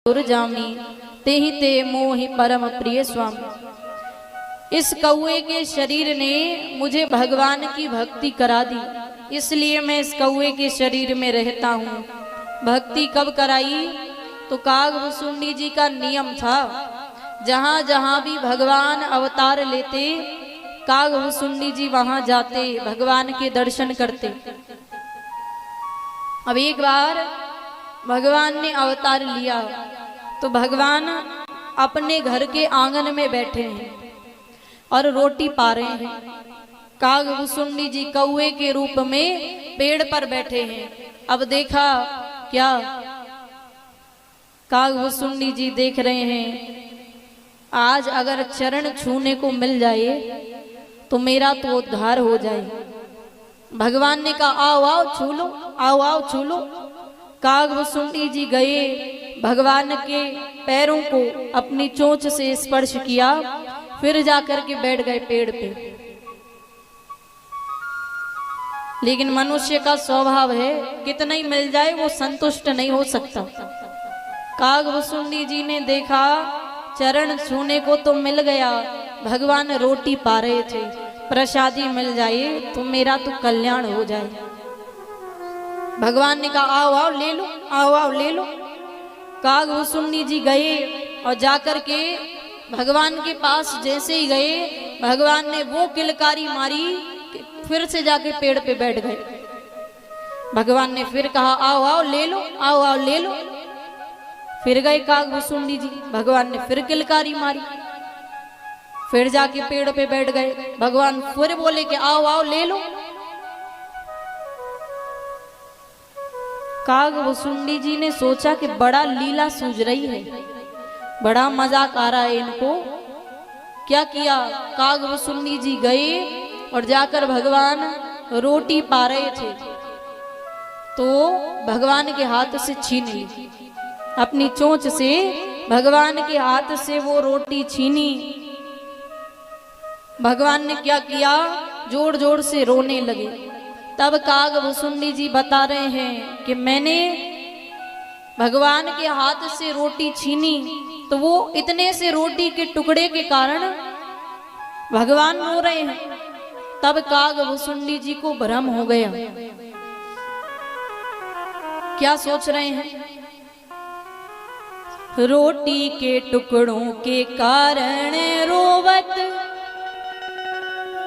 जामी तेहि ते मोहि परम प्रिय स्वामी। इस कौए के शरीर ने मुझे भगवान की भक्ति करा दी, इसलिए मैं इस कौए के शरीर में रहता हूँ। भक्ति कब कराई? तो कागभुसुंडी जी का नियम था, जहाँ जहाँ भी भगवान अवतार लेते कागभुसुंडी जी वहां जाते, भगवान के दर्शन करते। अब एक बार भगवान ने अवतार लिया तो भगवान अपने घर के आंगन में बैठे हैं और रोटी पा रहे हैं। कागभुसुंडी जी कौए के रूप में पेड़ पर बैठे हैं। अब देखा क्या, कागभुसुंडी जी देख रहे हैं, आज अगर चरण छूने को मिल जाए तो मेरा तो उद्धार हो जाए। भगवान ने कहा आओ आओ छू लो, आओ आओ छू लो। कागभुसुंडी जी गए, भगवान के पैरों को अपनी चोंच से स्पर्श किया, फिर जाकर के बैठ गए पेड़ पे। लेकिन मनुष्य का स्वभाव है, कितना ही मिल जाए वो संतुष्ट नहीं हो सकता। कागभुसुंडी जी ने देखा चरण छूने को तो मिल गया, भगवान रोटी पा रहे थे, प्रसादी मिल जाए तो मेरा तो कल्याण हो जाए। भगवान ने कहा आओ आओ ले लो, आओ आओ ले लो। कागभुसुंडी जी गए और जाकर के भगवान के पास जैसे ही गए, भगवान ने वो किलकारी मारी, फिर से जाके पेड़ पे बैठ गए। भगवान ने फिर कहा आओ आओ ले लो, आओ आओ ले लो। फिर गए कागभुसुंडी जी, भगवान ने फिर किलकारी मारी, फिर जाके पेड़ पे बैठ गए। भगवान फिर बोले कि आओ आओ ले लो। कागभुसुंडी जी ने सोचा कि बड़ा लीला सूझ रही है, बड़ा मजाक आ रहा है इनको। क्या किया, कागभुसुंडी जी गए और जाकर भगवान रोटी पा रहे थे तो भगवान के हाथ से छीन ली, अपनी चोंच से भगवान के हाथ से वो रोटी छीनी। भगवान ने क्या किया, जोर जोर से रोने लगे। तब कागभुसुंडी जी बता रहे हैं कि मैंने भगवान के हाथ से रोटी छीनी तो वो इतने से रोटी के टुकड़े के कारण भगवान रो रहे हैं। तब कागभुसुंडी जी को भ्रम हो गया, क्या सोच रहे हैं, रोटी के टुकड़ों के कारण रोवत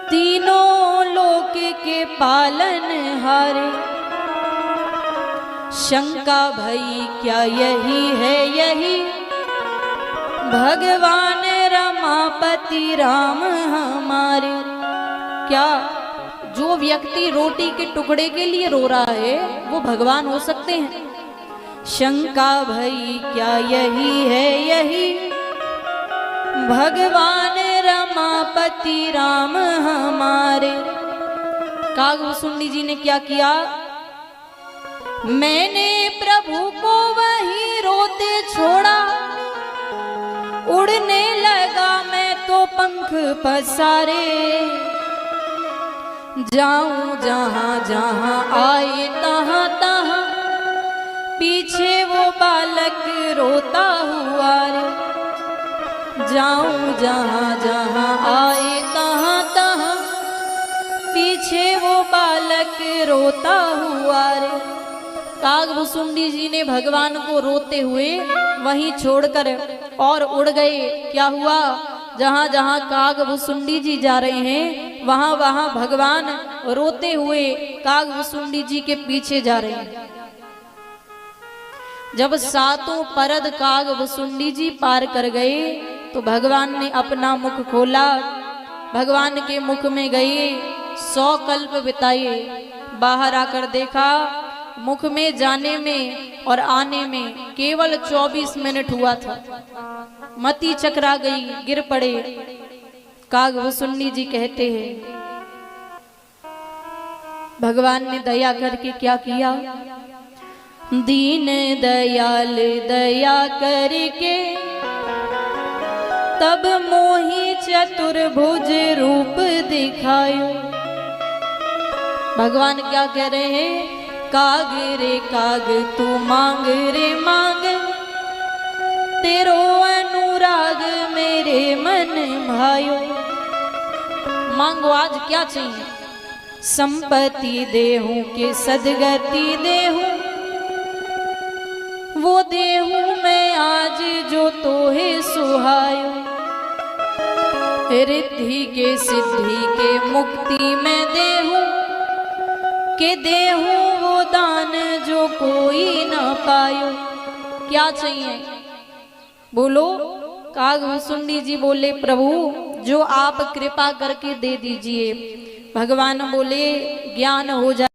तीनों लोक के पालन हारे। शंका भई क्या यही है, यही भगवान रमापति राम हमारे। क्या जो व्यक्ति रोटी के टुकड़े के लिए रो रहा है वो भगवान हो सकते हैं? शंका भई क्या यही है, यही भगवान रमापति राम हमारे। कागभुसुंडी जी ने क्या किया, मैंने प्रभु को वहीं रोते छोड़ा, उड़ने लगा मैं तो पंख पसारे। जाऊं जहां जहां आए तहां तहां, पीछे वो बालक रोता हुआ रे। जाऊं जहां जहां आए तहां तहां, पीछे वो बालक रोता हुआ रे। कागभुसुंडी जी ने भगवान को रोते हुए वहीं छोड़कर और उड़ गए। क्या हुआ, जहां जहां कागभुसुंडी जी जा रहे हैं वहां वहां भगवान रोते हुए कागभुसुंडी जी के पीछे जा रहे हैं। जब सातों परद कागभुसुंडी जी पार कर गए तो भगवान ने अपना मुख खोला, भगवान के मुख में गए, 100 कल्प बिताए। बाहर आकर देखा मुख में जाने में और आने में केवल 24 मिनट हुआ था। मति चकरा गई, गिर पड़े। कागभुसुंडी जी कहते हैं भगवान ने दया करके क्या किया, दीन दयाल दया करके तब मोहि चतुर्भुज रूप दिखायो। भगवान क्या कह रहे हैं, काग रे काग तू मांग रे मांग, तेरो अनुराग मेरे मन भायो। मांगो आज क्या चाहिए? संपत्ति देहूं के सदगति देहूं, वो देहूं मैं आज जो तोहे सुहायो। रिद्धि के सिद्धि के मुक्ति में देहूं के देहूं वो दान जो कोई ना पायो। क्या चाहिए बोलो? कागभूषुंडी जी बोले प्रभु जो आप कृपा करके दे दीजिए। भगवान बोले ज्ञान हो जाए।